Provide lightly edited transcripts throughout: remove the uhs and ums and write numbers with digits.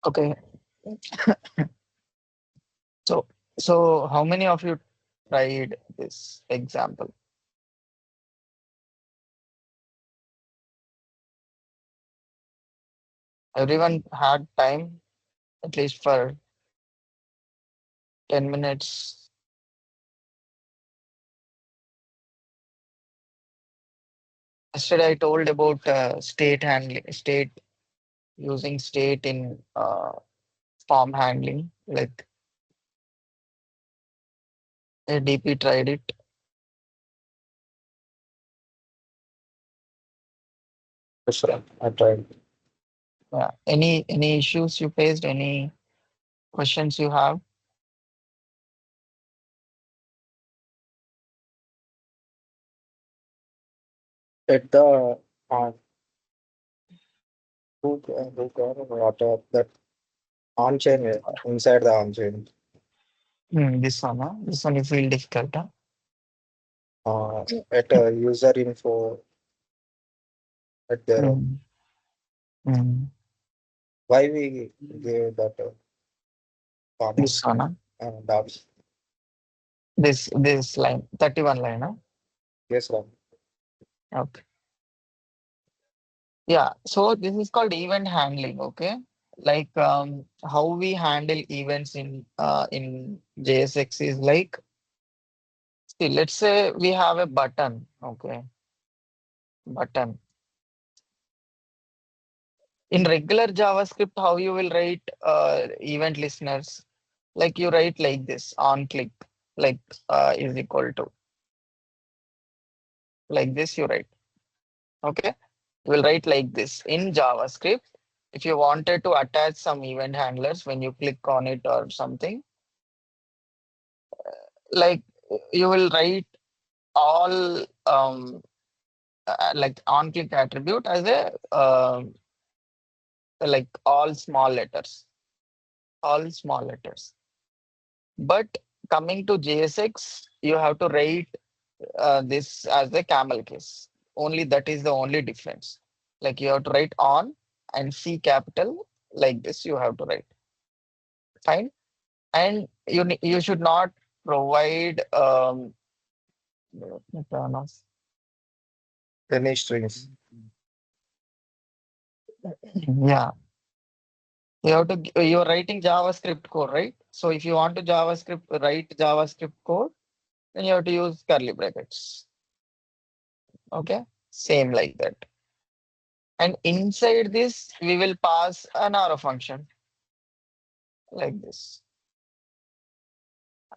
Okay. So, so how many of you tried this example? Everyone had time at least for 10 minutes. Yesterday I told about state handling, state using state in form handling. Like DP tried it. Sure, I tried. Yeah. Any issues you faced? Any questions you have? At the what that on chain inside the on chain. This one, huh? This one you feel difficult, huh? At user info at there. Mm, mm. Why we gave that comma This one, huh? dots? This line, 31 line, huh? Yes, sir. Okay. Yeah. So this is called event handling. Okay. Like how we handle events in JSX is like, see, let's say we have a button. Okay, button. In regular JavaScript, how you will write event listeners? Like you write like this on click, like is equal to like this. You write. Okay, you will write like this in JavaScript. If you wanted to attach some event handlers when you click on it or something, like you will write all like on click attribute as a like all small letters. But coming to JSX, you have to write this as a camel case. Only that is the only difference. Like you have to write on and C capital like this. You have to write fine, and you should not provide Any strings. yeah. You're writing JavaScript code, right? So if you want to write JavaScript code, then you have to use curly brackets. Okay, same like that. And inside this, we will pass an arrow function like this.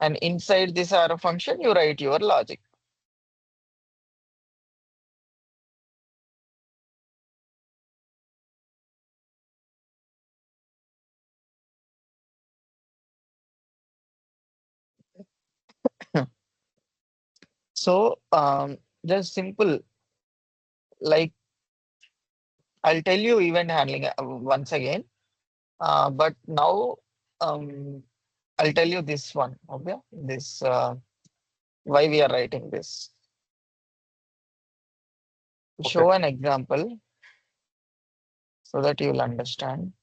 And inside this arrow function, you write your logic. So just simple, like I'll tell you event handling once again. But now um, I'll tell you this one. Okay, this why we are writing this. Okay. Show an example so that you will understand.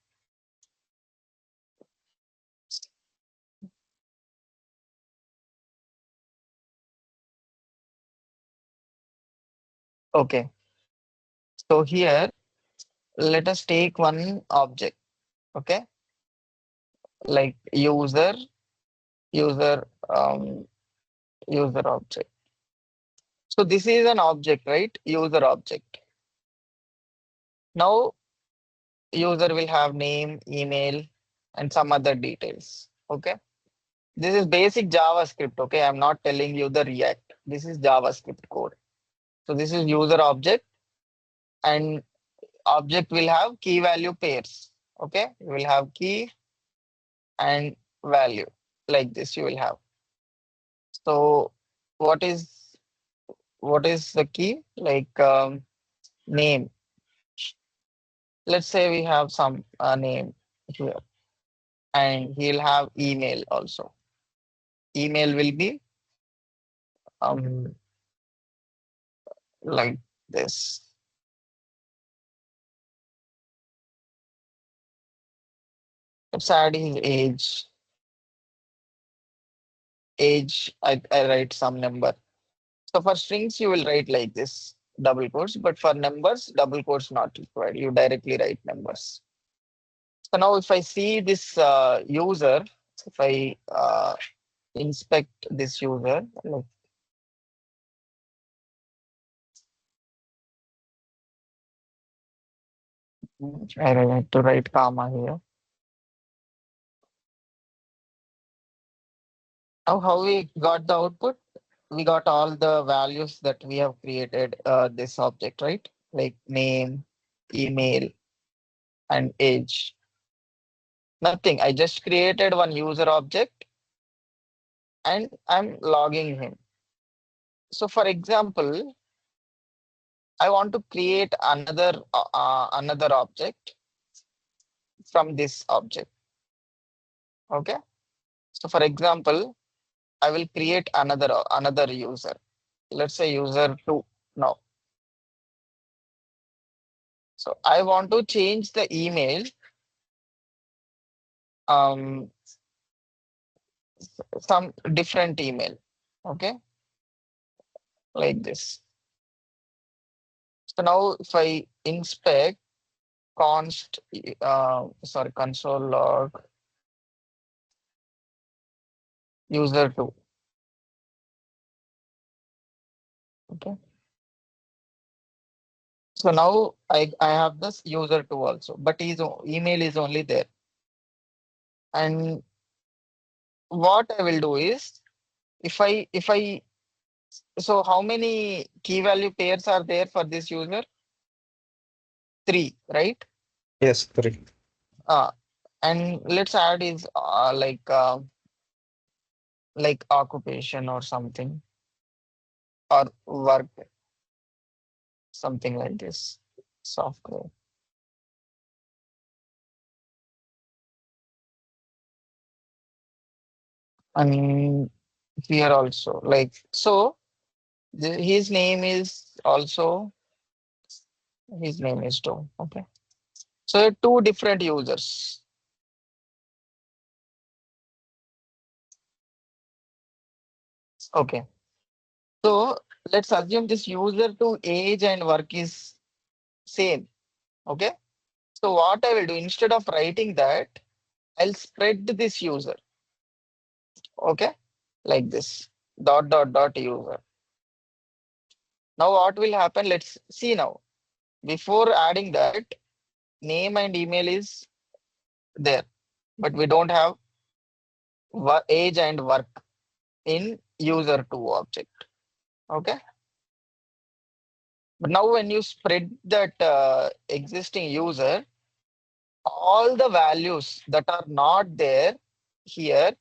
Okay, so here let us take one object. Okay, like user user object. So this is an object, right? User object. Now user will have name, email, and some other details. Okay, this is basic JavaScript. Okay, I'm not telling you the React. This is JavaScript code. So this is user object, and object will have key value pairs. Okay, you will have key and value like this. You will have. So what is the key? Like name. Let's say we have some name here, and he'll have email also. Email will be um like this. Let's add his age. I write some number. So for strings, you will write like this, double quotes, but for numbers, double quotes not required. You directly write numbers. So now if I see this user, if I inspect this user, like, I have to write comma here. Now how we got the output? We got all the values that we have created this object, right? Like name, email, and age. Nothing. I just created one user object and I'm logging him. So for example, I want to create another object from this object. Okay. So for example, I will create another user. Let's say user two now. So I want to change the email, um, some different email. Okay, like this. So now if I inspect console log user two. Okay. So now I have this user two also, but his email is only there. And what I will do is if I so how many key value pairs are there for this user? Three, right? Yes, three. And let's add is like occupation or something or work, something like this. Software. And here also like so his name is also his name is Tom. Okay. So two different users. Okay. So let's assume this user to age and work is same. Okay. So what I will do instead of writing that, I'll spread this user. Okay. Like this. Dot dot dot user. Now what will happen? Let's see now. Before adding that, name and email is there, but we don't have age and work in user to object. Okay. But now when you spread that existing user, all the values that are not there here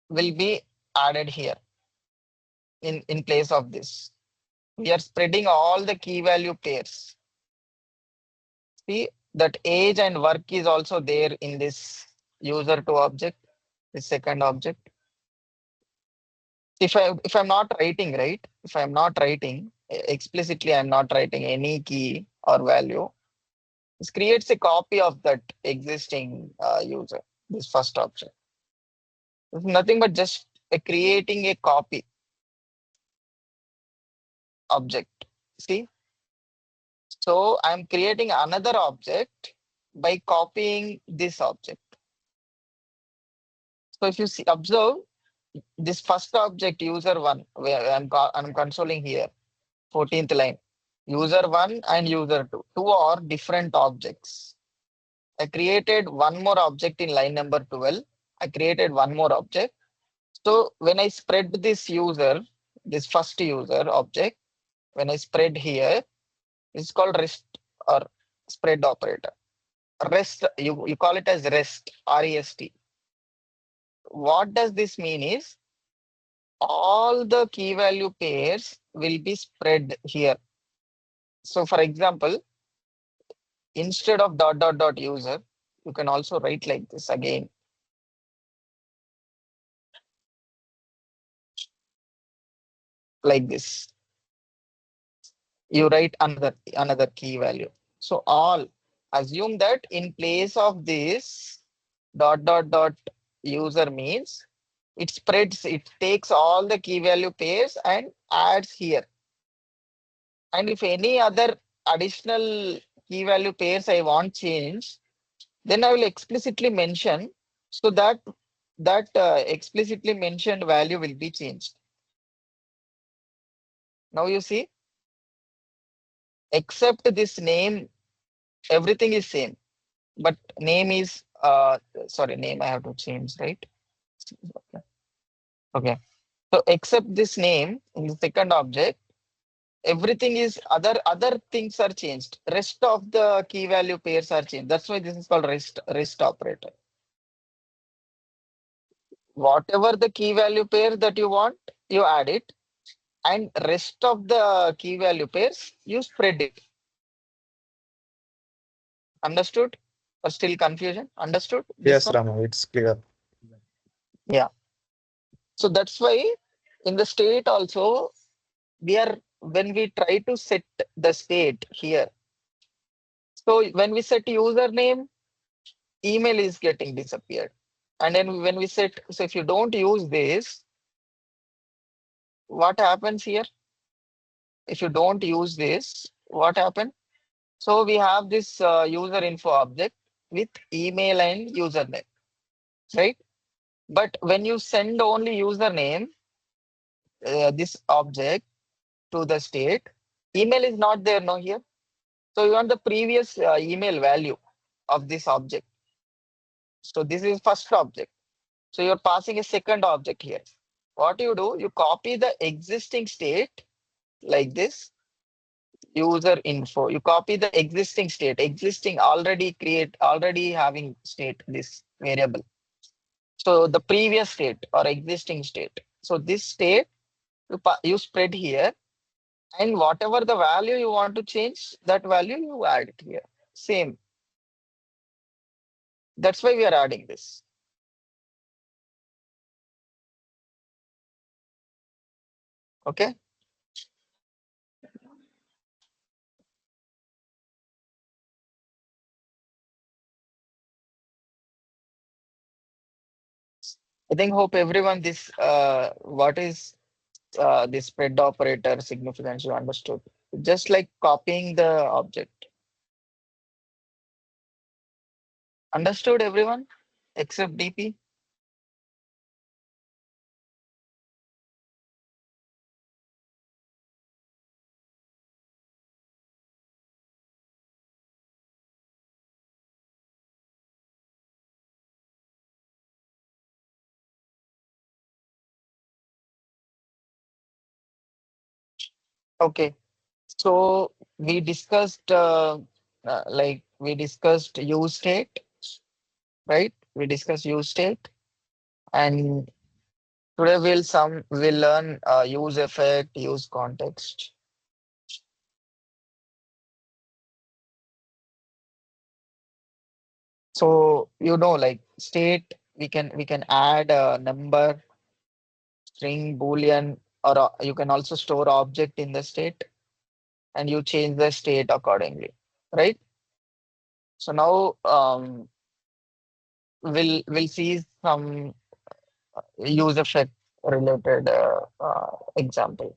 will be added here in place of this. We are spreading all the key value pairs. See that age and work is also there in this user to object, the second object. If I'm not writing, right? If I'm not writing explicitly, I'm not writing any key or value. This creates a copy of that existing user, this first object. It's nothing but just creating a copy object. See, so I'm creating another object by copying this object. So if you see, observe this first object user one, where I'm consoling here, 14th line, user one and user two. Two are different objects. I created one more object in line number 12. I created one more object. So when I spread this user, this first user object, when I spread here, it's called rest or spread operator. Rest, you call it as rest, REST. What does this mean is all the key value pairs will be spread here. So for example, instead of dot dot dot user, you can also write like this again. Like this. You write another key value. So all Assume that in place of this dot dot dot user means it spreads, it takes all the key value pairs and adds here. And if any other additional key value pairs I want change, then I will explicitly mention so that explicitly mentioned value will be changed. Now you see, except this name, everything is same, but name is sorry, name I have to change, right? Okay. Okay. So except this name in the second object, everything is other things are changed. Rest of the key value pairs are changed. That's why this is called rest operator. Whatever the key value pair that you want, you add it, and rest of the key value pairs you spread it. Understood? Or still confusion? Understood this Yes, one? Rama, it's clear. Yeah. So that's why in the state also we are when we try to set the state here. So when we set username, email is getting disappeared. And then when we set, so if you don't use this, what happens here? If you don't use this, what happens? So we have this user info object with email and username, right? But when you send only username, this object to the state, email is not there, no here. So you want the previous email value of this object. So this is first object. So you're passing a second object here. What you do, you copy the existing state like this, user info. You copy the existing state, existing already having state, this variable. So the previous state or existing state. So this state you spread here, and whatever the value you want to change, that value you add it here. Same. That's why we are adding this. Okay. I think hope everyone this what is this spread operator significance you understood. Just like copying the object. Understood everyone except DP? Okay. So we discussed like we discussed use state, right? We discussed use state, and today we'll learn use effect, use context. So like state, we can add a number, string, boolean, or you can also store object in the state, and you change the state accordingly, right? So now we'll see some use effect related example.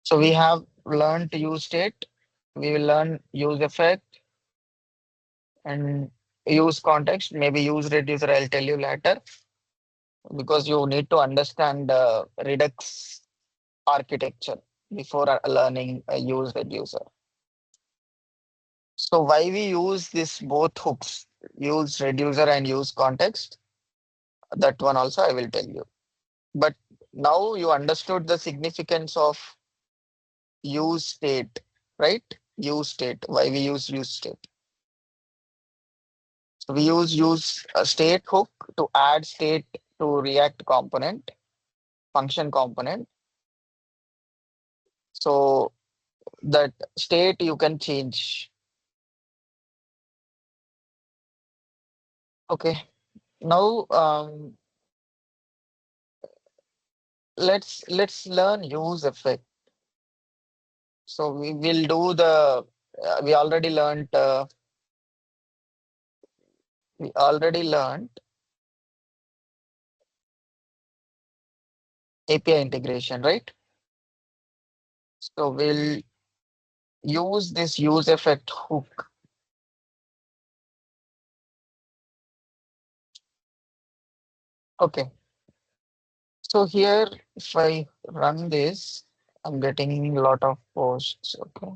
So we have learned to use state. We will learn use effect and use context. Maybe use reducer. I'll tell you later because you need to understand Redux architecture before learning use reducer. So why we use this both hooks, use reducer and use context? That one also I will tell you. But now you understood the significance of use state, right? Use state. Why we use state? So we use a state hook to add state to React component, function component. So that state you can change. Okay. Now let's learn use effect. So we will do the we already learned API integration, right? So we'll use this use effect hook. Okay. So here, if I run this, I'm getting a lot of posts. Okay.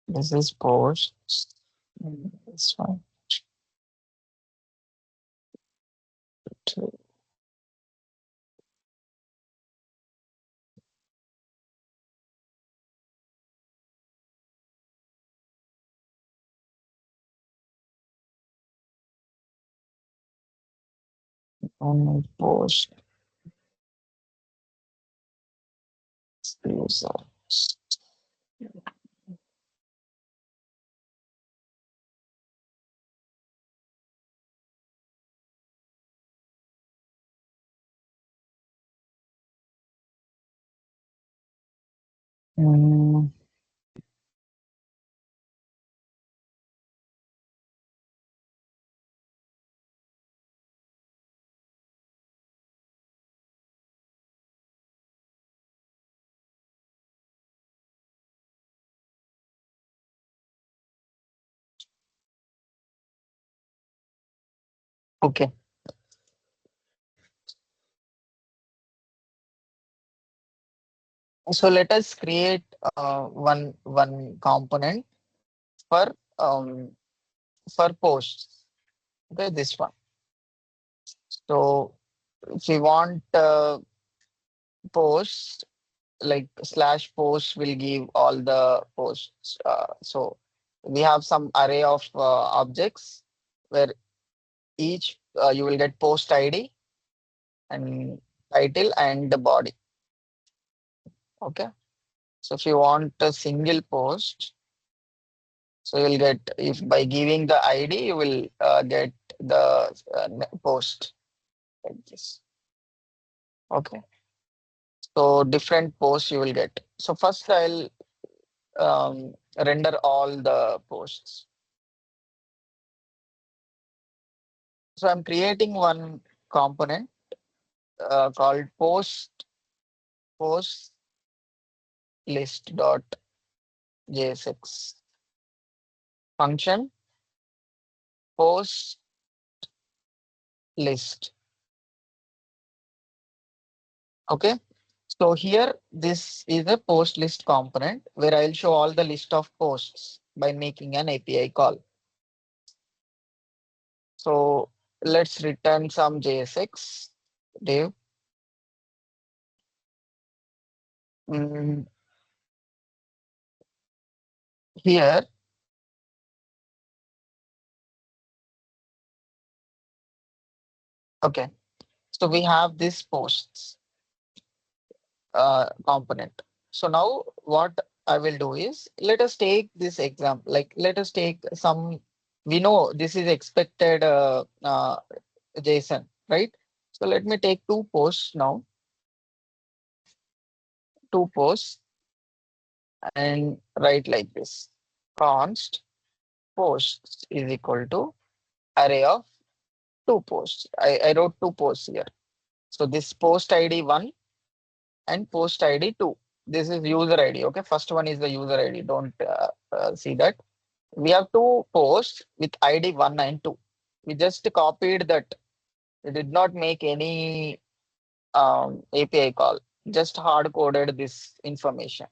This is posts. This one. Two. Only post users. Mm, okay. So let us create one component for um posts. Okay, this one. So if we want posts, like slash post will give all the posts. So we have some array of objects where each you will get post ID and title and the body. Okay. So if you want a single post, so you'll get, if by giving the ID, you will get the post like this. Okay. So different posts you will get. So first I'll render all the posts. So I'm creating one component called post list dot jsx function post list. Okay. So here this is a post list component where I'll show all the list of posts by making an API call. So let's return some JSX div. Mm, here, okay. So we have this posts component. So now what I will do is, let us take this example, like let us take some, we know this is expected JSON, right? So let me take two posts now, two posts, and write like this. Const posts is equal to array of two posts. I wrote two posts here. So this post ID 1 and post ID 2. This is user ID. Okay. First one is the user ID. Don't see that. We have two posts with ID 1 and 2. We just copied that. We did not make any API call, just hard coded this information.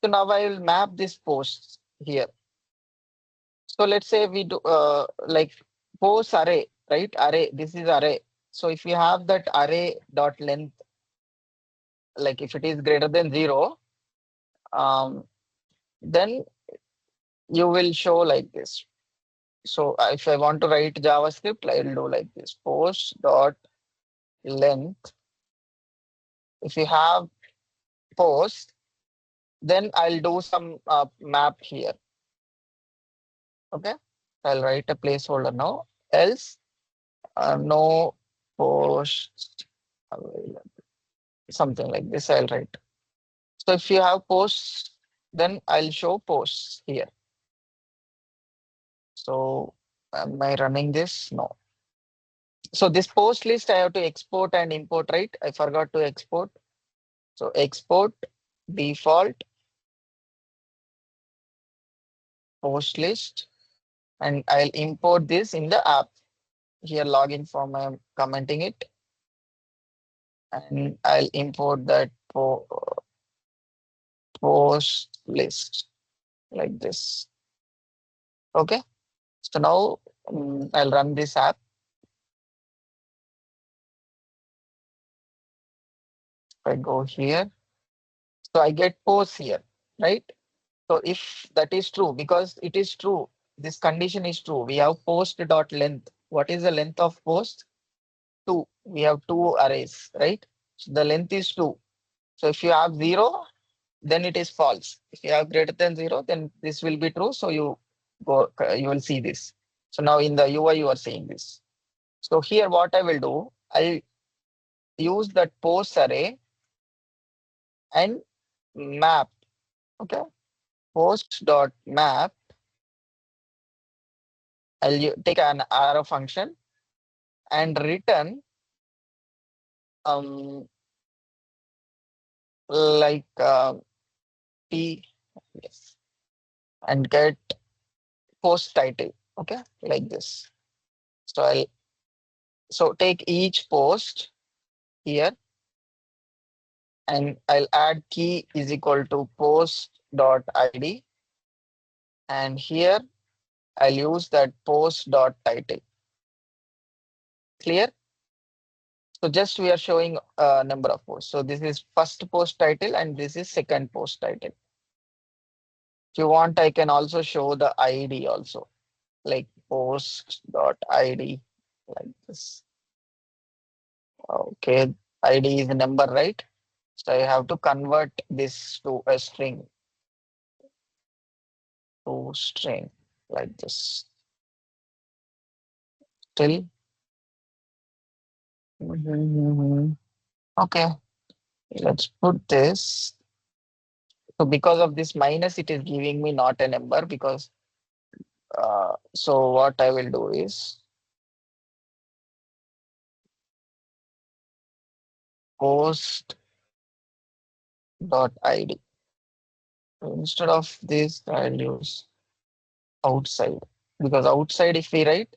So now I will map this posts here. So let's say we do like post array, right? Array, this is array. So if you have that array dot length, like if it is greater than 0, um, then you will show like this. So if I want to write JavaScript, I will do like this post dot length. If you have post, then I'll do some map here. Okay, I'll write a placeholder now. Else, no post available. Something like this. I'll write. So if you have posts, then I'll show posts here. So am I running this? No. So this post list I have to export and import, right? I forgot to export. So export default post list, and I'll import this in the app. Here login form, I'm commenting it, and I'll import that post list like this. Okay. So now I'll run this app. If I go here, so I get posts here, right? So if that is true, because it is true, this condition is true. We have post dot length. What is the length of post? 2. We have two arrays, right? So the length is 2. So if you have 0, then it is false. If you have greater than 0, then this will be true. So you will see this. So now in the UI, you are seeing this. So here what I will do, I'll use that post array and map. Okay. Post dot map. Take an arrow function and return um like p, yes, and get post title. Okay, like this. So take each post here, and I'll add key is equal to post dot id, and here I'll use that post dot title. Clear? So just we are showing a number of posts. So this is first post title and this is second post title. If you want, I can also show the ID also, like post dot ID, like this. Okay, ID is the number, right? So I have to convert this to a string, like this. Still. Mhm. Okay, let's put this. So because of this minus, it is giving me not a number because so what I will do is post dot id. Instead of this, I'll use outside, because outside if we write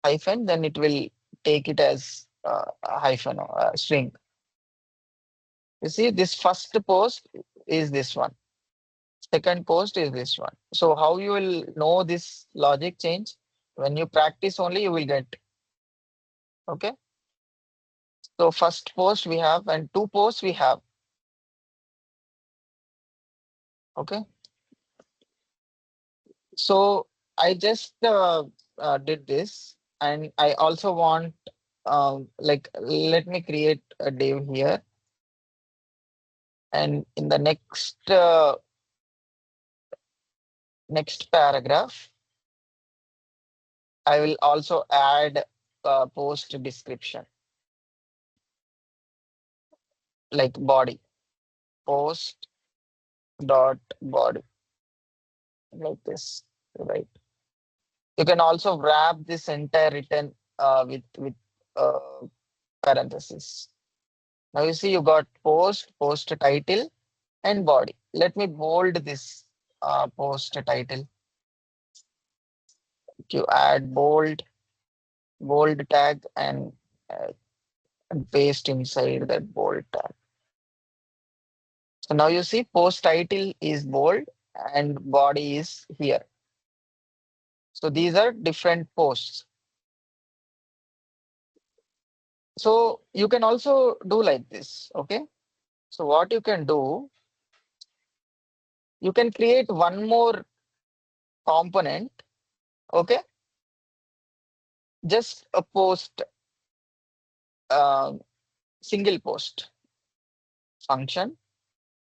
hyphen, then it will take it as a hyphen or a string. You see, this first post is this one. Second post is this one. So how you will know this logic change? When you practice only, you will get. Okay. So first post we have and two posts we have. Okay. So I just did this, and I also want like let me create a div here, and in the next paragraph I will also add post description like body, post dot body, like this, right? You can also wrap this entire written with uh, parentheses. Now you see you got post title, and body. Let me bold this post title. You add bold tag, uh, and paste inside that bold tag. So now you see post title is bold and body is here. So these are different posts. So you can also do like this. Okay. So what you can do, you can create one more component. Okay. Just a post, uh, single post function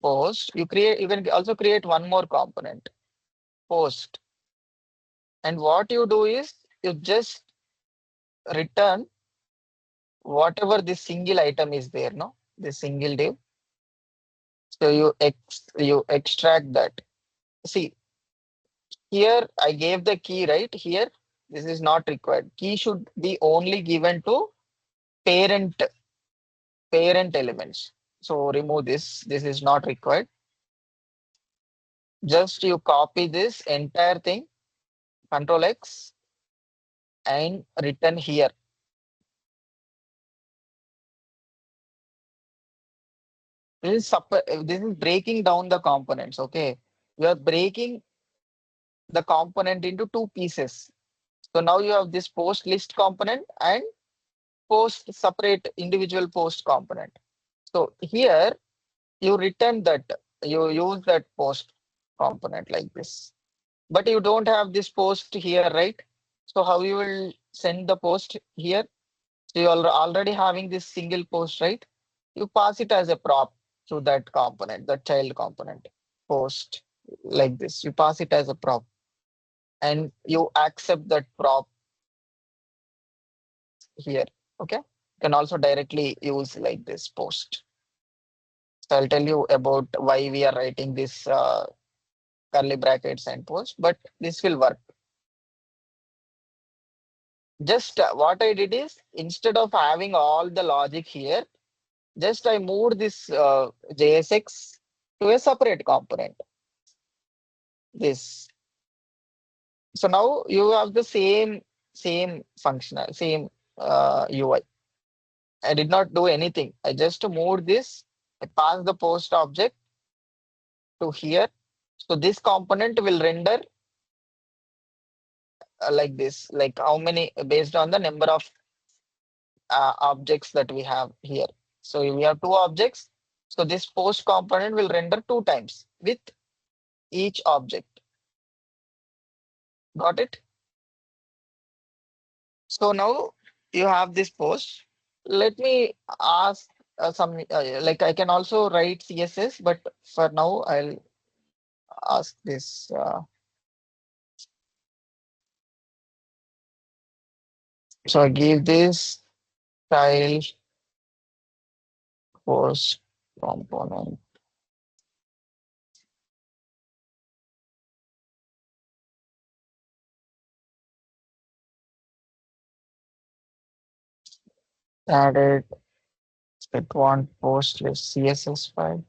post. You can also create one more component, post. And what you do is you just return whatever this single item is there, no? This single div. So you extract that. See, here I gave the key right here. This is not required. Key should be only given to parent parent elements. So remove this. This is not required. Just you copy this entire thing, Control X, and return here. This is breaking down the components. Okay, we are breaking the component into two pieces. So now you have this post list component and post separate individual post component. So here you return that, you use that post component like this. But you don't have this post here, right? So how you will send the post here? So you are already having this single post, right? You pass it as a prop to that component, the child component post like this. You pass it as a prop and you accept that prop here. Okay. You can also directly use like this post. So I'll tell you about why we are writing this curly brackets and post, but this will work. Just what I did is instead of having all the logic here, just I moved this JSX to a separate component. This. So now you have the same functional, same UI. I did not do anything. I just moved this. I passed the post object to here. So this component will render like this, like how many based on the number of objects that we have here. So we have two objects. So this post component will render two times with each object. Got it? So now you have this post. Let me ask some like I can also write CSS, but for now I'll ask this. So I give this style post component. Added set one post list CSS file.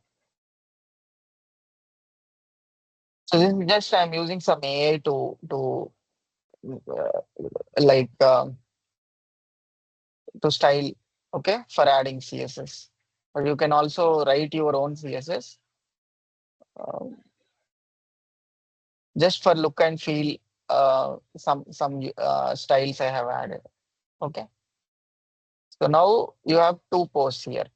So this is just I'm using some AI uh, like to style, okay, for adding CSS. But you can also write your own CSS just for look and feel. Some styles I have added. Okay, so now you have two posts here.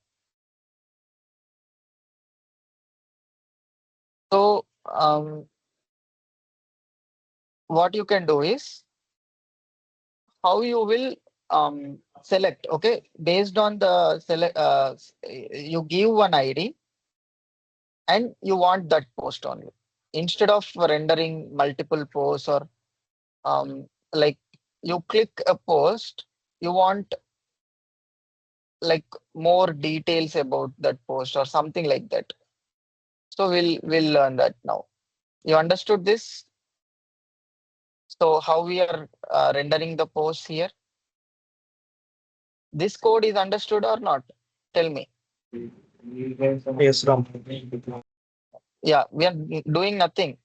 So what you can do is how you will select. Okay, based on the select, you give one ID and you want that post only instead of rendering multiple posts or like you click a post, you want like more details about that post or something like that. So we'll learn that now. You understood this? So how we are rendering the post here? This code is understood or not? Tell me. Yes, Ram. Yeah, we are doing nothing.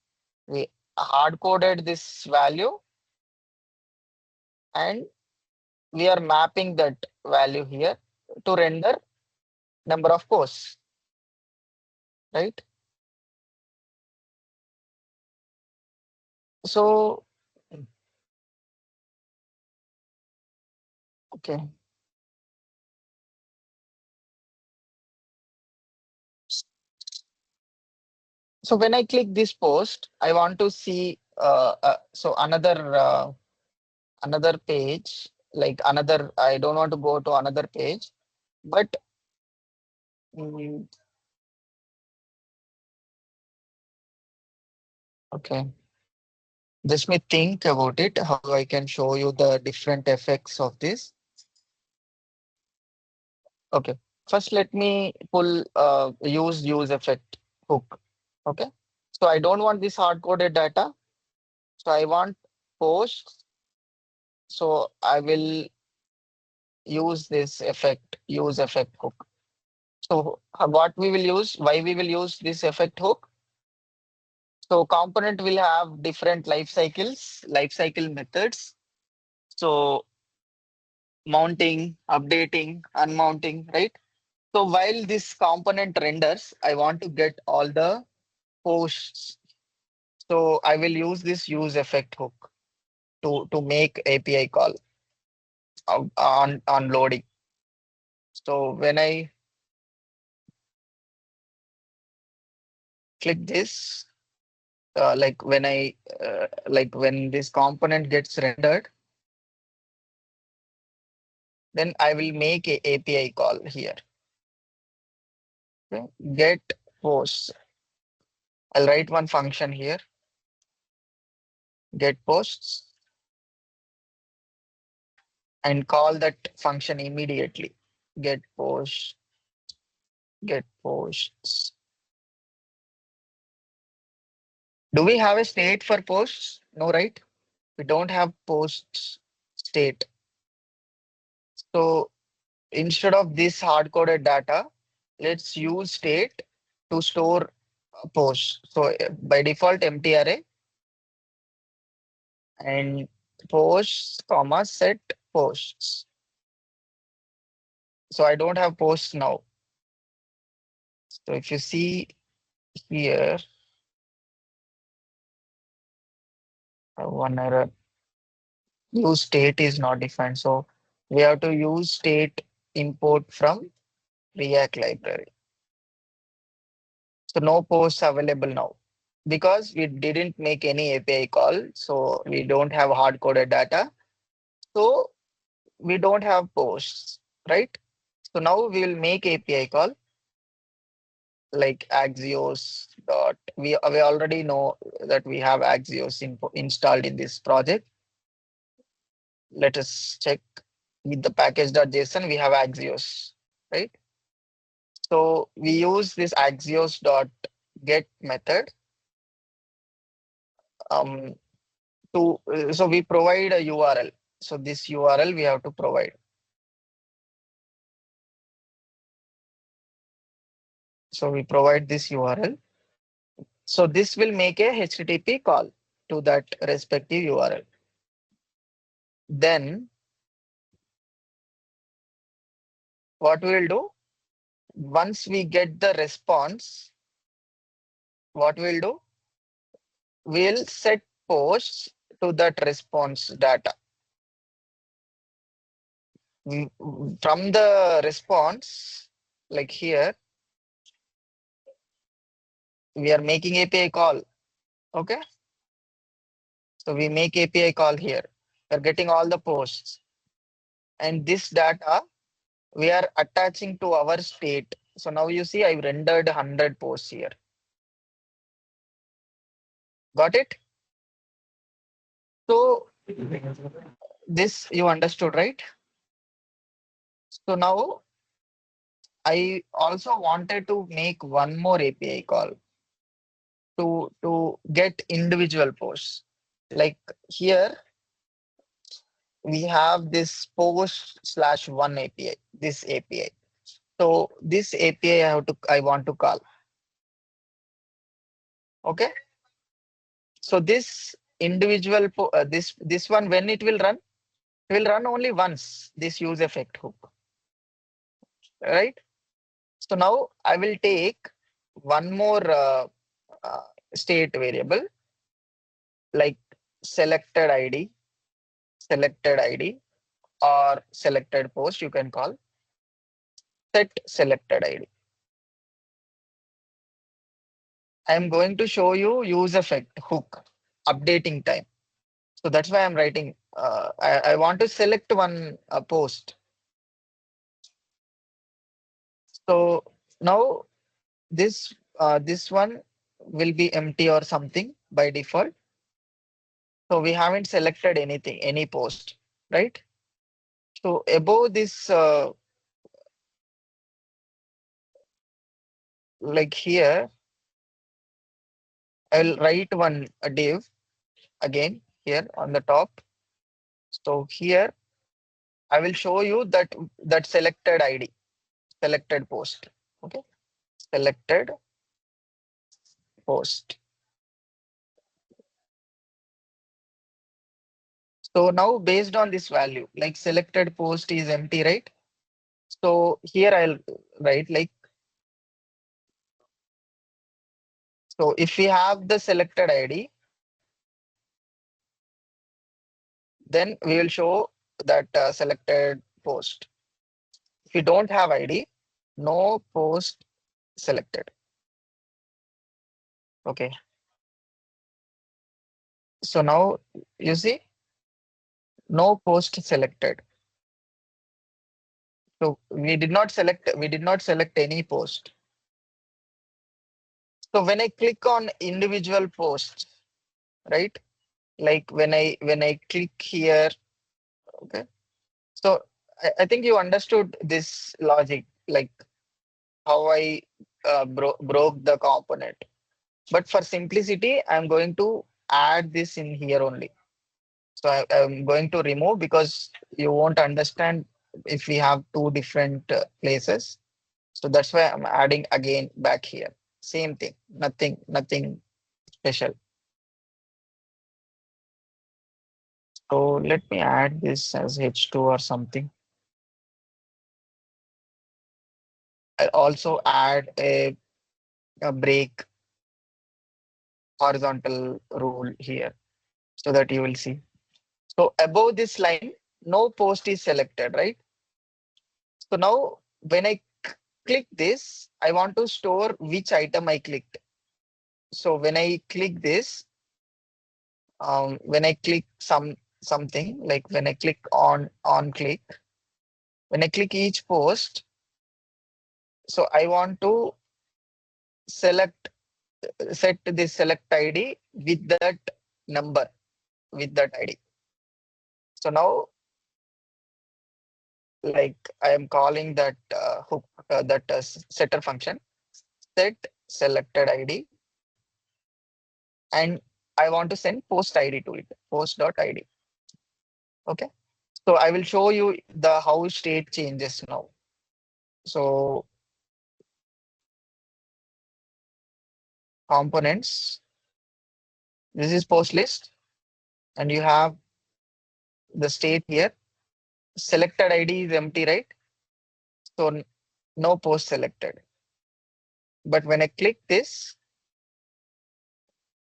We hard coded this value and we are mapping that value here to render number of posts, right? So, okay. So when I click this post, I want to see so another page, like another. I don't want to go to another page, but mm, okay. Just me think about it, how I can show you the different effects of this. Okay. First, let me pull use effect hook. Okay. So I don't want this hard coded data. So I want post. So I will use this effect, use effect hook. So what we will use, why we will use this effect hook? So component will have different life cycle methods. So mounting, updating, unmounting, right? So while this component renders, I want to get all the posts. So I will use this use effect hook to make API call on loading. So when I click this, like when this component gets rendered, then I will make a API call here. Okay? Get posts. I'll write one function here. Get posts and call that function immediately. Get post. Get posts. Do we have a state for posts? No, right? We don't have posts state. So instead of this hard coded data, let's use state to store posts. So by default, empty array and posts, comma, set posts. So I don't have posts now. So if you see here, one error, use state is not defined. So we have to use state import from React library. So no posts available now because we didn't make any API call. So we don't have hard coded data. So we don't have posts, right? So now we will make API call like Axios dot. We already know that we have Axios installed in this project. Let us check with the package.json. We have Axios, right? So we use this Axios dot get method um, to so we provide a URL. So this URL we have to provide. So we provide this URL. So this will make a HTTP call to that respective URL. Then what we will do, once we get the response, what we'll do, we'll set posts to that response data. From the response, like here, we are making API call. Okay. So we make API call here. We're getting all the posts. And this data we are attaching to our state. So now you see I've rendered 100 posts here. Got it? So this you understood, right? So now I also wanted to make one more API call to get individual posts. Like here we have this post slash one API, this API. So this API I want to call. Okay. So this individual this one when it will run only once this use effect hook, right? So now I will take one more uh, state variable like selected ID, selected ID or selected post you can call set selected ID. I am going to show you use effect hook updating time. So that's why I'm writing. I want to select one post. So now this one will be empty or something by default. So we haven't selected anything, any post, right? So above this, like here, I'll write one div again here on the top. So here I will show you that selected ID, selected post. Okay, selected post. So now based on this value, like selected post is empty, right? So here I'll write like, so if we have the selected ID, then we will show that selected post. If you don't have ID, no post selected. Okay. So now you see no post selected. So we did not select any post. So when I click on individual posts, right? Like when I click here, okay. So I think you understood this logic, like how I broke the component. But for simplicity, I'm going to add this in here only. So I'm going to remove because you won't understand if we have two different places. So that's why I'm adding again back here. Same thing, nothing special. So let me add this as H2 or something. I also add a break horizontal rule here so that you will see. So above this line, no post is selected, right? So now when I click this, I want to store which item I clicked. So when I click this, when I click something, like when I click on click, when I click each post, so I want to select set this select ID with that number, with that ID. So now, like I am calling that hook, that setter function, set selected ID, and I want to send post ID to it, post.id. Okay. So I will show you the how state changes now. So components, this is post list, and you have the state here. Selected ID is empty, right? So no post selected. But when I click this,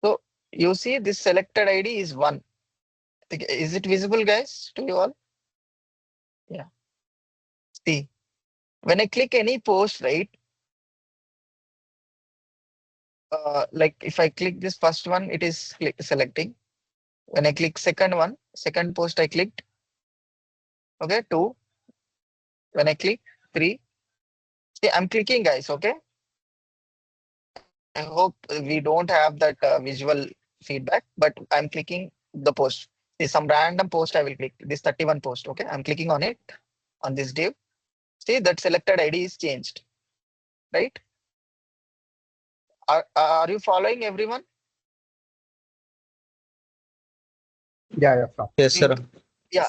so you see this selected ID is one. Is it visible, guys, to you all? Yeah. See, when I click any post, right? Like if I click this first one, it is selecting. When I click second one, second post I clicked. Okay, two. When I click three, see, I'm clicking, guys. Okay. I hope we don't have that visual feedback, but I'm clicking the post. See, some random post I will click. This 31 post. Okay, I'm clicking on it on this div. See that selected ID is changed, right? Are you following everyone? Yeah, yeah, from. Yes, sir. Yeah,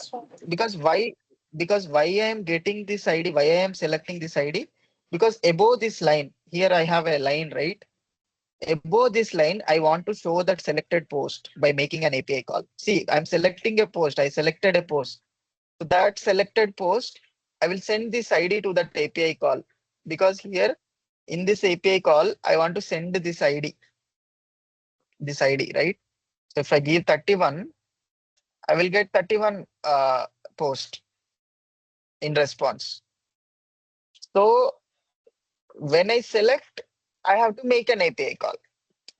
because why? Because why I am getting this ID? Why I am selecting this ID? Because above this line, here I have a line, right? Above this line, I want to show that selected post by making an API call. See, I'm selecting a post. I selected a post. So that selected post, I will send this ID to that API call because here in this API call, I want to send this ID, right? So if I give 31, I will get 31 post in response. So when I select, I have to make an API call.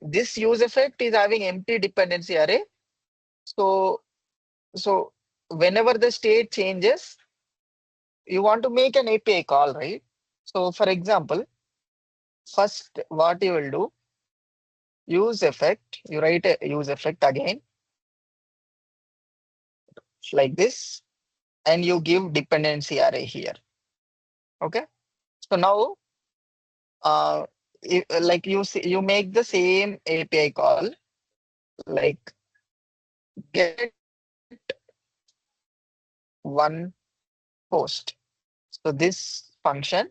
This use effect is having empty dependency array. So So whenever the state changes, you want to make an API call, right? So for example, first what you will do, use effect, you write a use effect again. like this, and you give dependency array here. Okay. So now, like you see, you make the same API call, like get one post. So this function,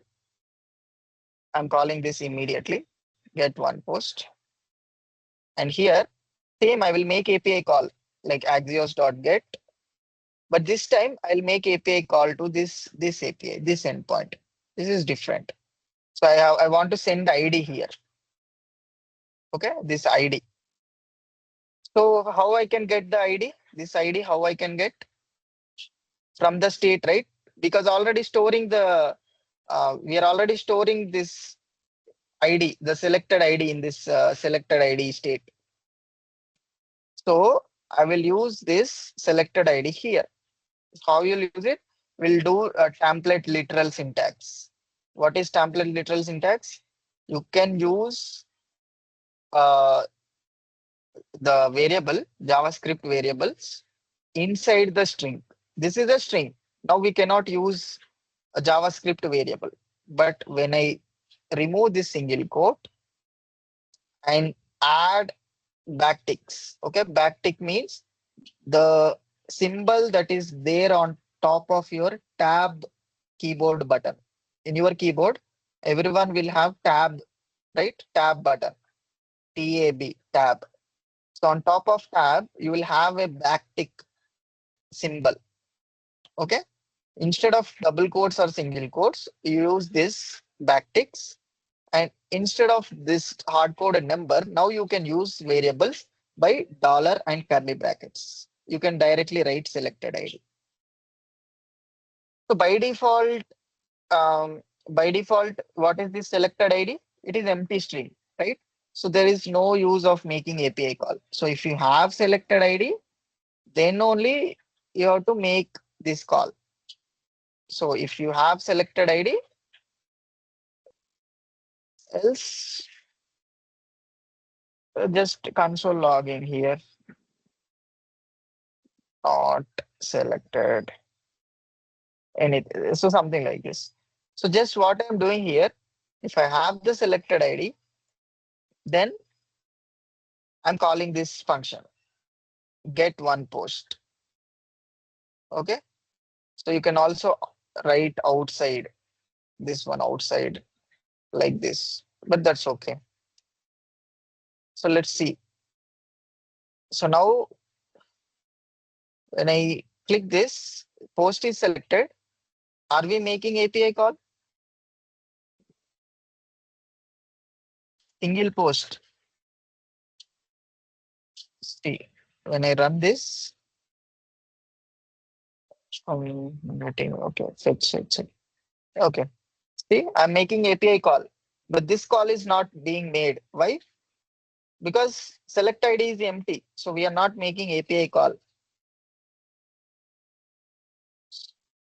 I'm calling this immediately, get one post. And here, same, I will make API call like axios.get, but this time I'll make API call to this API, this endpoint. This is different. So I want to send ID here. Okay, this ID. So how I can get the ID? This ID, how I can get from the state, right? Because already storing the we are already storing this ID, the selected ID in this selected ID state. So I will use this selected ID here. How you'll use it? We'll do a template literal syntax. What is template literal syntax? You can use uh, the variable, JavaScript variables inside the string. This is a string. Now we cannot use a JavaScript variable. But when I remove this single quote and add backticks, okay, backtick means the symbol that is there on top of your tab keyboard button. In your keyboard, everyone will have tab, right? Tab button, TAB, tab. So on top of tab, you will have a backtick symbol. Okay. Instead of double quotes or single quotes, you use this backticks. And instead of this hard coded number, now you can use variables by dollar and curly brackets. You can directly write selected ID. So by default, what is this selected ID? It is empty string, right? So there is no use of making API call. So if you have selected ID, then only you have to make this call. So if you have selected ID, else just console log in here, not selected anything. So something like this. So just what I'm doing here, if I have the selected ID, then I'm calling this function, get one post. Okay. So you can also write outside this one outside like this, but that's okay. So let's see. So now when I click this, post is selected. Are we making API call? Single post. See, when I run this, nothing. Okay, fetch. Okay. See, I'm making API call, but this call is not being made. Why? Because select ID is empty. So we are not making API call.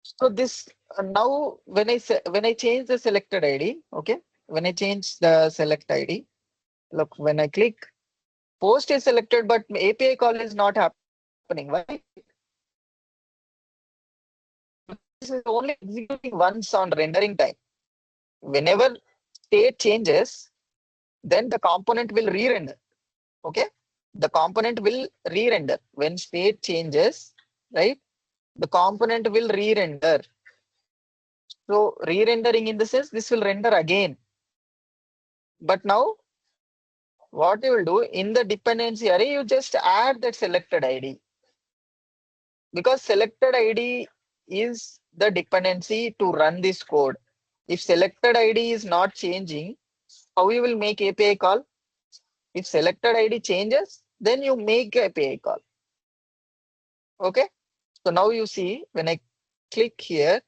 So this now when I change the selected ID, okay, when I change the select ID, look, when I click, post is selected, but API call is not happening. Why? This is only executing once on rendering time. Whenever state changes, then the component will re-render. Okay, the component will re-render when state changes, right? The component will re-render. So re-rendering in the sense this will render again. But now what you will do in the dependency array, you just add that selected ID, because selected ID is the dependency to run this code. If selected ID is not changing, how you will make API call? If selected ID changes, then you make API call. Okay. So now you see when I click here,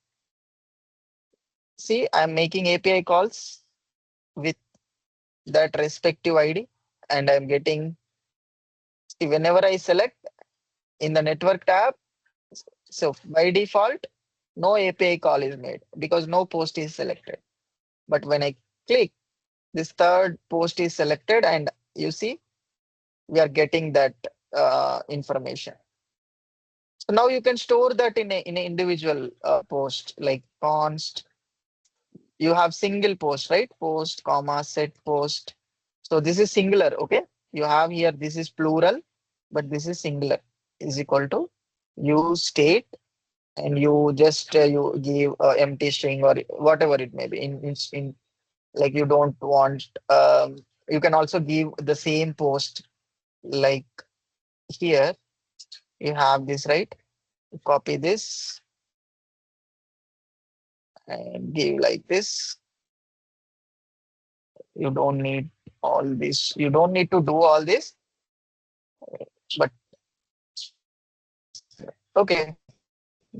see I'm making API calls with that respective ID, and I'm getting, see, whenever I select in the network tab, so by default, no API call is made because no post is selected. But when I click, this third post is selected, and you see we are getting that information. So now you can store that in a individual post like const. You have single post, right? Post, comma, set post. So this is singular, okay? You have here, this is plural, but this is singular is equal to use state and you just you give empty string or whatever it may be in like you don't want you can also give the same post like here you have this, right? Copy this and give like this. You don't need all this. You don't need to do all this, but okay,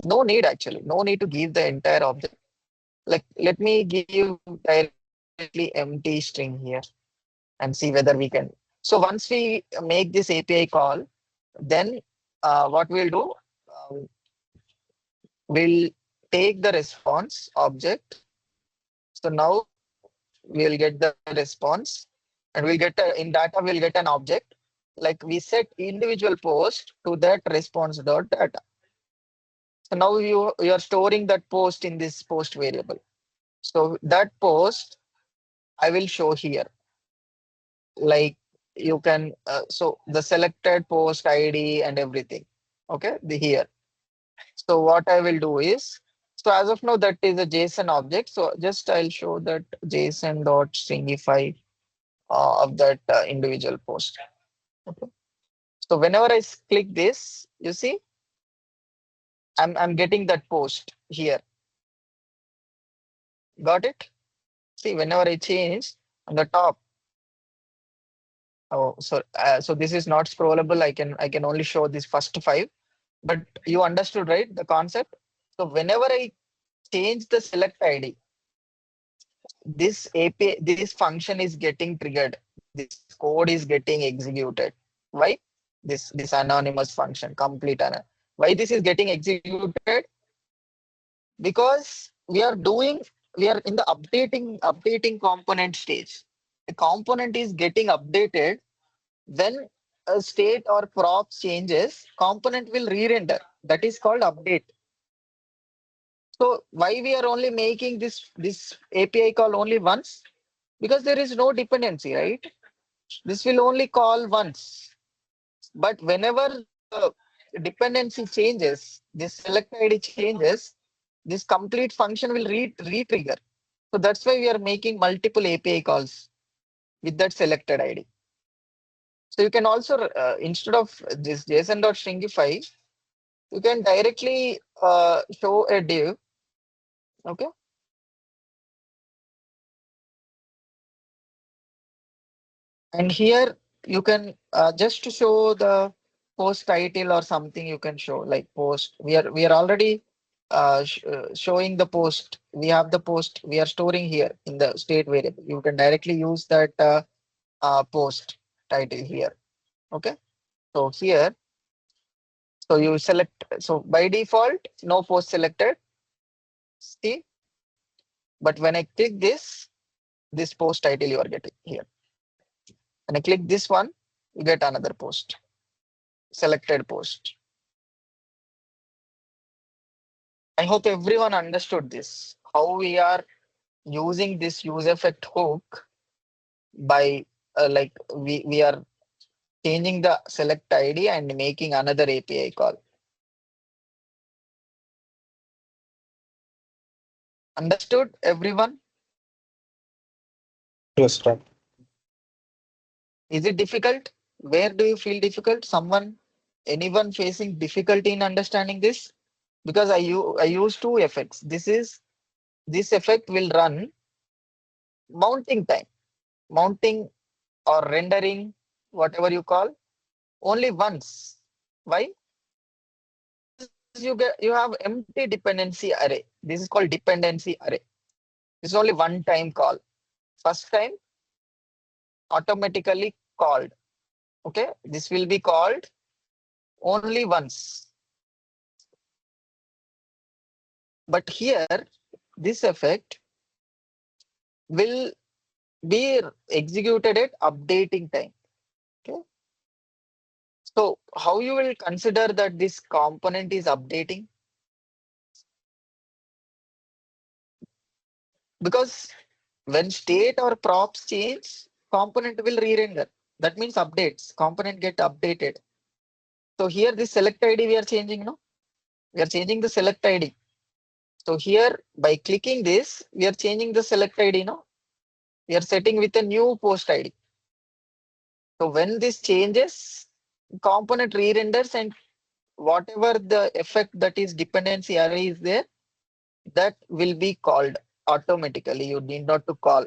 no need actually. No need to give the entire object. Like let me give directly empty string here and see whether we can. So once we make this API call, then what we'll do, um, we'll take the response object. So now we'll get the response and we'll get in data, we'll get an object. Like we set individual post to that response dot data. So now you are storing that post in this post variable. So that post I will show here. Like you can so the selected post ID and everything. Okay, the here. So what I will do is, so as of now that is a JSON object. So just I'll show that JSON dot stringify of that individual post. Okay. So whenever I click this, you see, I'm getting that post here. Got it? See, whenever I change on the top, oh, so this is not scrollable. I can only show this first five, but you understood, right? The concept. So whenever I change the select ID, this API, this function is getting triggered. This code is getting executed. Why? This anonymous function, complete why this is getting executed? Because we are in the updating component stage. The component is getting updated when a state or props changes, component will re-render. That is called update. So why we are only making this API call only once? Because there is no dependency, right? This will only call once. But whenever the dependency changes, this select ID changes, this complete function will re-trigger. So that's why we are making multiple API calls with that selected ID. So you can also, instead of this JSON.stringify, you can directly show a div. Okay. And here you can just to show the post title or something you can show like post. We are already showing the post. We have the post we are storing here in the state variable. You can directly use that post title here. Okay. So here, so you select. So by default, no post selected. See, but when I click this post title you are getting here. When I click this one, you get another post, selected post. I hope everyone understood this. How we are using this use effect hook by like we are changing the select ID and making another API call. Understood, everyone? Yes, right. Is it difficult? Where do you feel difficult? Anyone facing difficulty in understanding this? Because I use two effects. This effect will run mounting time, mounting or rendering, whatever you call, only once. Why? Because you have empty dependency array. This is called dependency array. This is only one time call. First time automatically called. Okay, this will be called only once. But here, this effect will be executed at updating time. Okay. So how you will consider that this component is updating? Because when state or props change, component will re-render. That means updates. Component get updated. So here this select ID we are changing, no? We are changing the select ID. So here by clicking this, we are changing the select ID, no? We are setting with a new post ID. So when this changes, component re-renders and whatever the effect that is dependency array is there, that will be called automatically. You need not to call.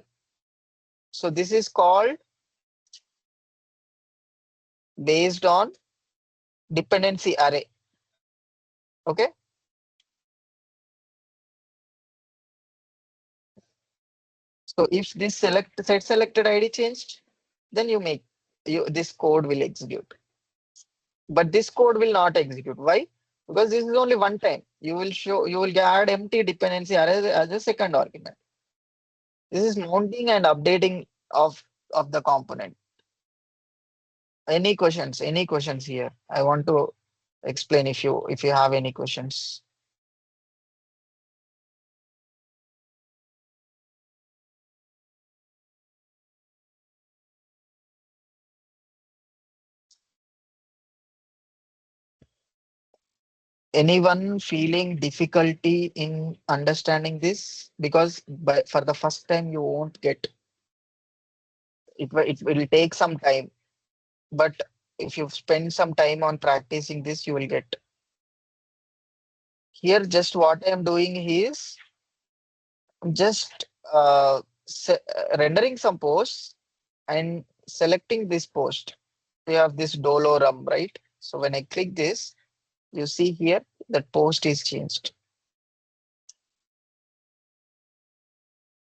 So this is called based on dependency array. Okay. So if this set selected ID changed, then you make this code will execute. But this code will not execute. Why? Because this is only one time. You will add empty dependency array as a second argument. This is mounting and updating of the component. Any questions? Any questions here? I want to explain if you have any questions. Anyone feeling difficulty in understanding this? Because for the first time you won't get it will take some time, but if you spend some time on practicing this, you will get. Here, just what I am doing is just rendering some posts and selecting this post. We have this dolorum, right? So when I click this, you see here that post is changed.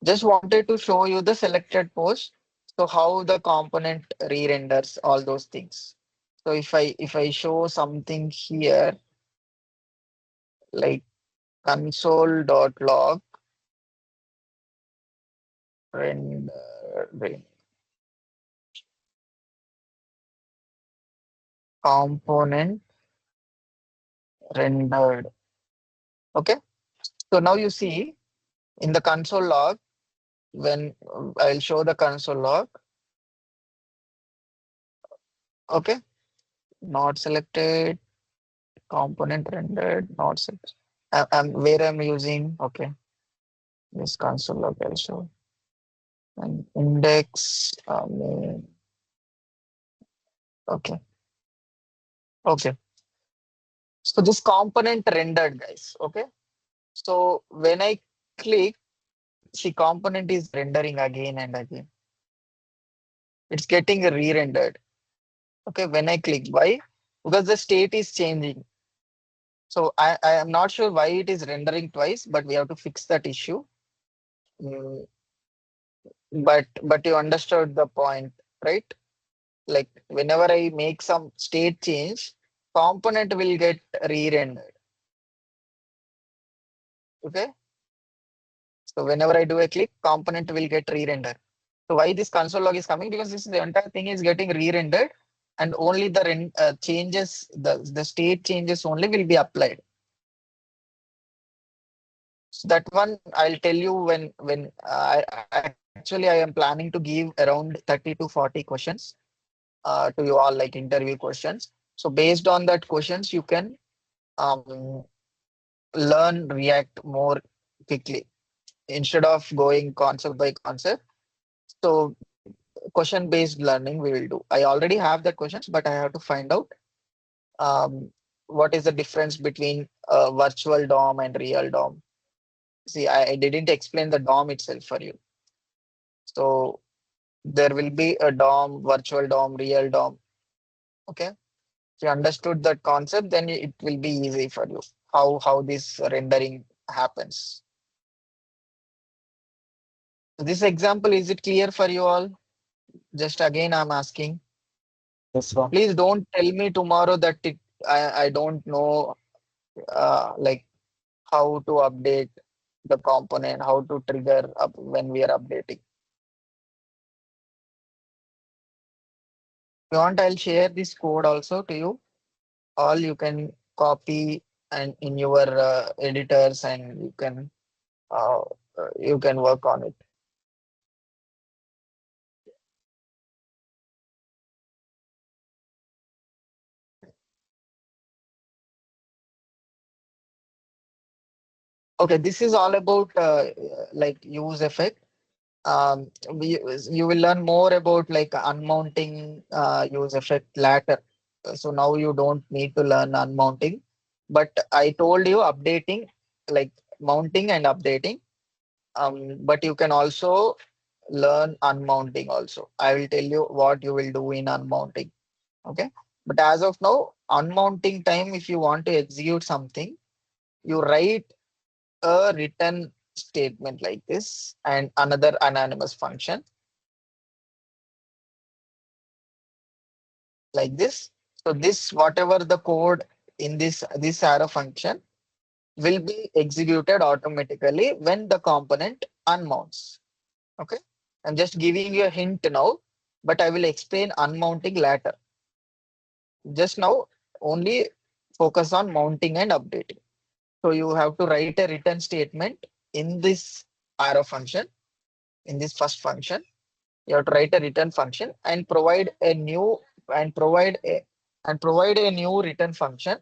Just wanted to show you the selected post. So how the component re-renders all those things. So if I show something here like console.log rendering component rendered. Okay. So now you see in the console log, when I'll show the console log. Okay. Not selected, component rendered, not selected. I'm where I'm using. Okay. This console log I'll show. And index. Okay. Okay. So this component rendered, guys. Okay. So when I click, see component is rendering again and again. It's getting re-rendered. Okay, when I click, why? Because the state is changing. So I am not sure why it is rendering twice, but we have to fix that issue. Mm, but you understood the point, right? Like whenever I make some state change, component will get re-rendered. Okay. So whenever I do a click, component will get re-rendered. So why this console log is coming? Because this the entire thing is getting re-rendered, and only the changes, the state changes only will be applied. So that one I'll tell you actually I am planning to give around 30 to 40 questions to you all, like interview questions. So based on that questions, you can um, learn React more quickly instead of going concept by concept. So question based learning we will do. I already have the questions, but I have to find out um, what is the difference between virtual DOM and real DOM. See, I didn't explain the DOM itself for you. So there will be a DOM, virtual DOM, real DOM. Okay. If you understood that concept, then it will be easy for you how this rendering happens. So this example, is it clear for you all? Just again, I'm asking. Yes, sir. Please don't tell me tomorrow that I don't know like how to update the component, how to trigger up when we are updating. you want, I'll share this code also to you. All you can copy and in your editors, and you can work on it. Okay, this is all about like use effect. You will learn more about like unmounting use effect later. So now you don't need to learn unmounting, but I told you updating, like mounting and updating. But you can also learn unmounting also. I will tell you what you will do in unmounting. Okay. But as of now, unmounting time, if you want to execute something, you write a return statement like this and another anonymous function like this. So this whatever the code in this arrow function will be executed automatically when the component unmounts. Okay. I'm just giving you a hint now, but I will explain unmounting later. Just now, only focus on mounting and updating. So you have to write a return statement in this arrow function, in this first function. You have to write a return function and and provide a provide a new return function.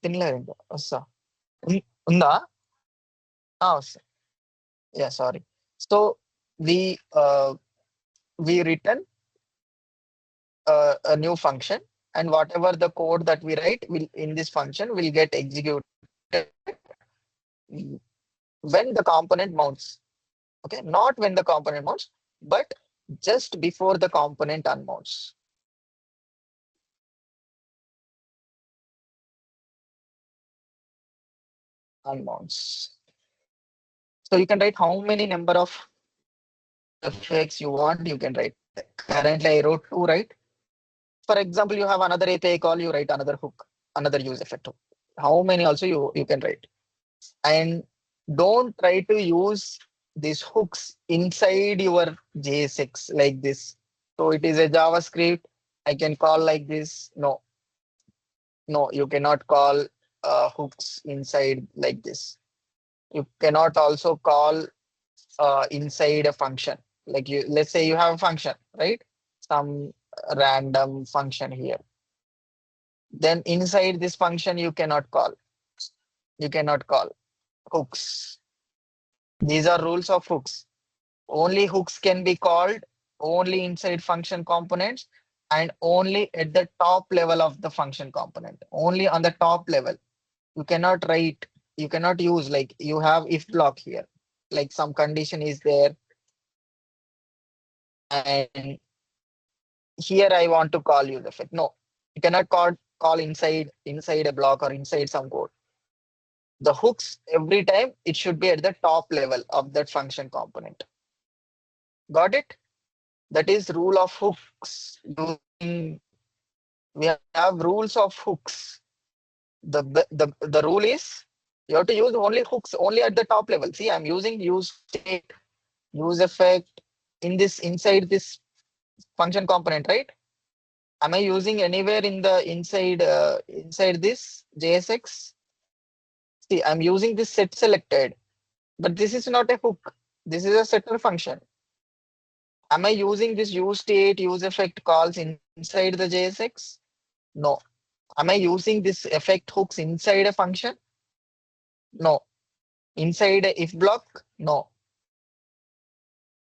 తినలేదండి వస్తా ఉందా వస్తా yeah sorry so we we return a new function, and whatever the code that we write will in this function will get executed when the component mounts. Okay, not when the component mounts, but just before the component unmounts. Unmounts. So you can write how many number of effects you want. You can write. Currently, I wrote two. Right. For example, you have another API call. You write another hook, another use effect hook. How many also you can write. And don't try to use these hooks inside your JSX like this. So it is a JavaScript. I can call like this. No, no, you cannot call hooks inside like this. You cannot also call inside a function. Like you, let's say you have a function, right? Some random function here. Then inside this function, you cannot call. You cannot call hooks. These are rules of hooks. Only hooks can be called only inside function components and only at the top level of the function component. Only on the top level. You cannot write, you cannot use like you have if block here. Like some condition is there, and here I want to call use effect. No, you cannot call inside a block or inside some code. The hooks every time it should be at the top level of that function component. Got it? That is rule of hooks. Using we have rules of hooks. The rule is you have to use only hooks only at the top level. See, I'm using use state, use effect in this inside this function component, right? Am I using anywhere in the inside this JSX? See, I'm using this set selected, but this is not a hook. This is a setter function. Am I using this use state, use effect calls inside the JSX? No. Am I using this effect hooks inside a function? No. Inside a if block? No.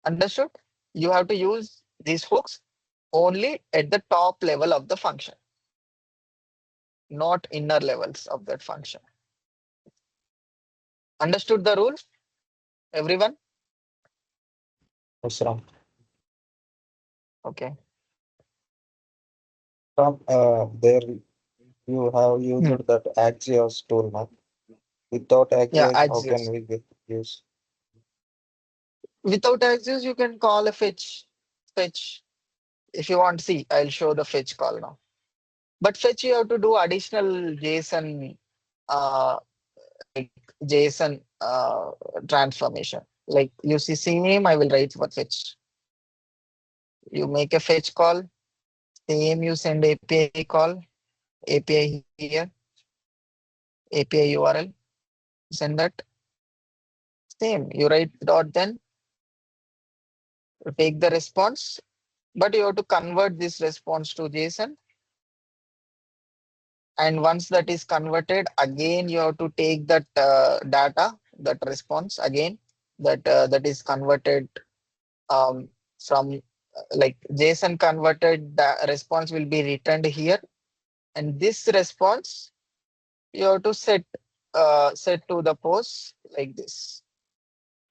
Understood? You have to use these hooks only at the top level of the function, not inner levels of that function. Understood the rule, everyone? Yes, Ram. Okay. Ram, there you have used Hmm. that ReactJS tool now. Without Yeah, ReactJS, how can access. we use? Without access, you can call a fetch. Fetch. If you want, see, I'll show the fetch call now. But fetch, you have to do additional JSON, uh, like JSON transformation. Like you see, same I will write for fetch. You make a fetch call, same you send API call, API here, API URL, send that. Same, you write dot then, you take the response, but you have to convert this response to JSON. And once that is converted, again you have to take that data, that response again, that is converted um, from like JSON converted, the response will be returned here. And this response you have to set to the post like this.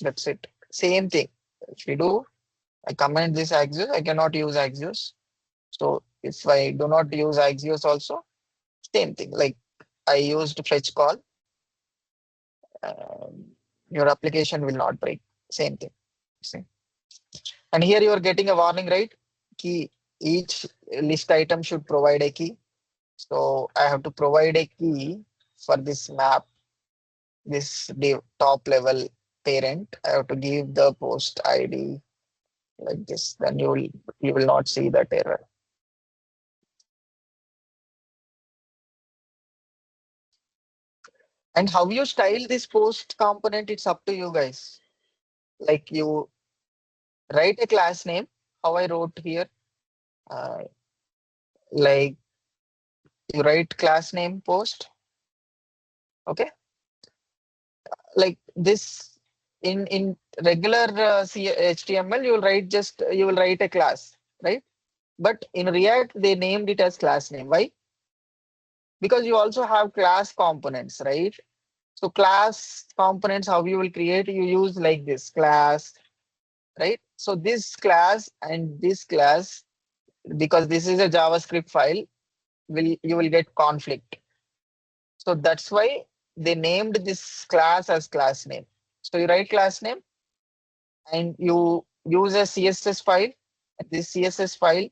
That's it. Same thing. If we do, I comment this Axios, I cannot use Axios. So if I do not use Axios also, same thing. Like I used fetch call, um, your application will not break. Same thing. Same. And here you are getting a warning, right? Key. Each list item should provide a key. So I have to provide a key for this map, this top level parent. I have to give the post ID like this. Then you will not see that error. And how you style this post component, it's up to you guys. Like you write a class name, how I wrote here. Uh, like you write class name post, okay? Like this in regular HTML, you will write a class, right? But in React, they named it as class name. Why? Because you also have class components, right? So class components, how you will create, you use like this class, right? So this class and this class, because this is a JavaScript file, you will get conflict. So that's why they named this class as class name. So you write class name and you use a CSS file. This CSS file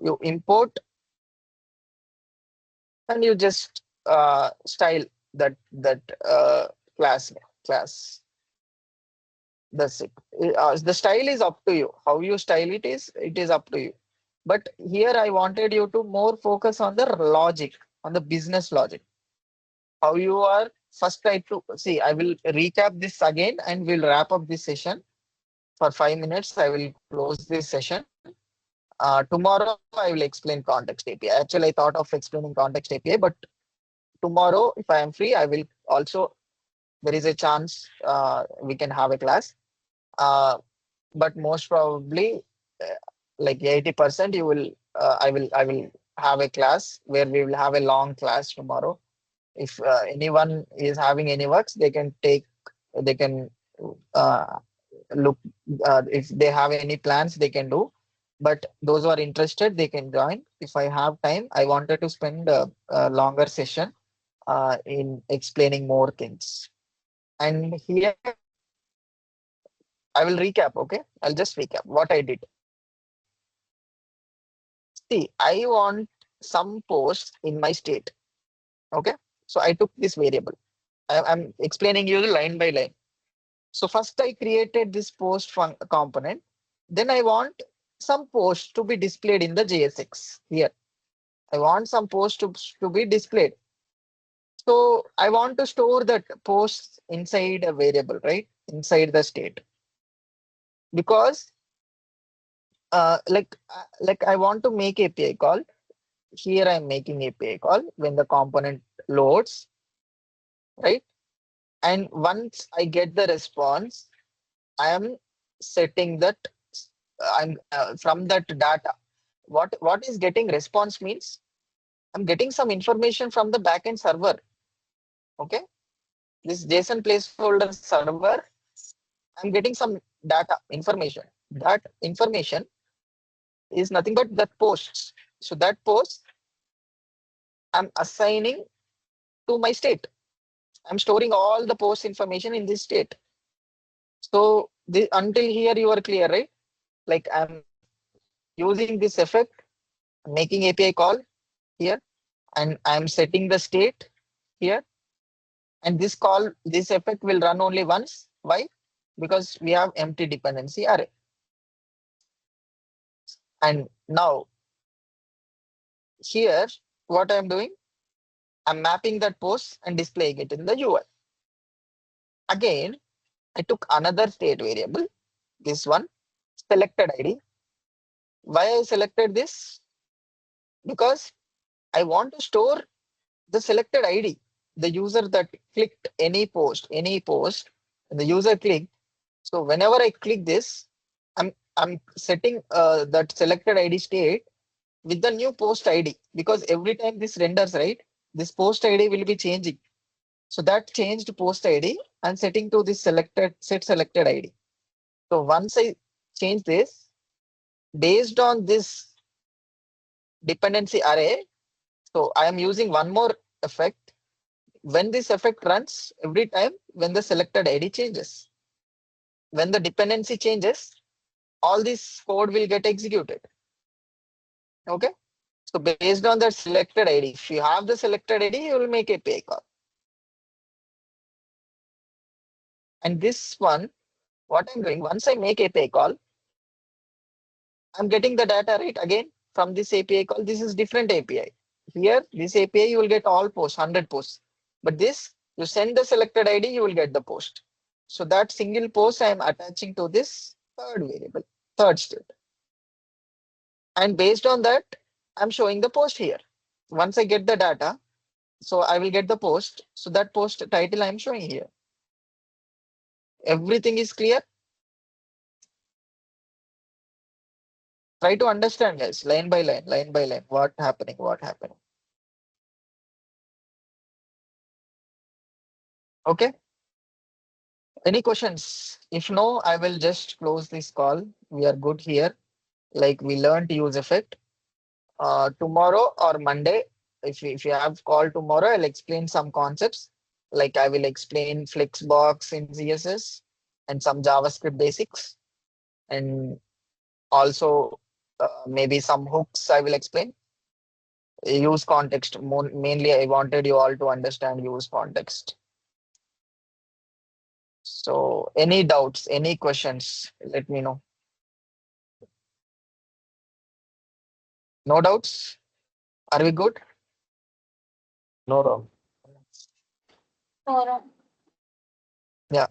you import and you just style that class. That's it. The style is up to you. How you style it is up to you. But here I wanted you to more focus on the logic, on the business logic. How you are first try to see. I will recap this again and we'll wrap up this session for 5 minutes. I will close this session. Tomorrow I will explain context API. Actually, I thought of explaining context API, but tomorrow, if I am free, I will also. There is a chance we can have a class. Uh, but most probably like 80% you will I will have a class where we will have a long class tomorrow. If anyone is having any works, they can uh, look if they have any plans they can do. But those who are interested, they can join. If I have time, I wanted to spend a longer session in explaining more things. And here I will recap. Okay, I'll just recap what I did. See, I want some posts in my state. Okay. So I took this variable. I'm explaining you line by line. So first I created this post component. Then I want some posts to be displayed in the JSX here. I want some posts to be displayed. So I want to store that posts inside a variable, right? Inside the state. Because like I want to make API call. Here I'm making API call when the component loads, right? And once I get the response, I am setting that I'm from that data. What is getting response means I'm getting some information from the backend server. Okay, this JSON placeholder server, I'm getting some data information. That information is nothing but that posts. So that post I'm assigning to my state. I'm storing all the post information in this state. So until here you are clear, right? Like I'm using this effect, making API call here, and I'm setting the state here. And this effect will run only once. Why? Because we have empty dependency array. And now here, what I'm doing, I'm mapping that post and displaying it in the UI. Again, I took another state variable, this one, selected ID. Why I selected this? Because I want to store the selected ID, the user that clicked any post, and the user clicked. So whenever I click this, I'm setting that selected ID state with the new post ID, because every time this renders, right, this post ID will be changing. So that changed post ID and setting to this selected ID. So once I change this, based on this dependency array, so I am using one more effect. When this effect runs, every time when the selected ID changes, when the dependency changes, all this code will get executed. Okay. So based on that selected ID, if you have the selected ID, you will make API call. And this one, what I'm doing, once I make API call, I'm getting the data right again from this API call. This is different API. Here, this API, you will get all posts, 100 posts. But this, you send the selected ID, you will get the post. So that single post I am attaching to this third variable, third state. And based on that, I'm showing the post here. Once I get the data, so I will get the post. So that post title I'm showing here. Everything is clear. Try to understand, guys, line by line, what happening. Okay. Any questions? If no, I will just close this call. We are good here. Like we learned to use effect. Tomorrow or Monday, if you have call tomorrow, I'll explain some concepts. Like I will explain Flexbox in CSS and some JavaScript basics, and also maybe some hooks I will explain. Use context. Mainly, I wanted you all to understand use context. So, any doubts, any questions, let me know. No doubts? Are we good? No, no. Yeah.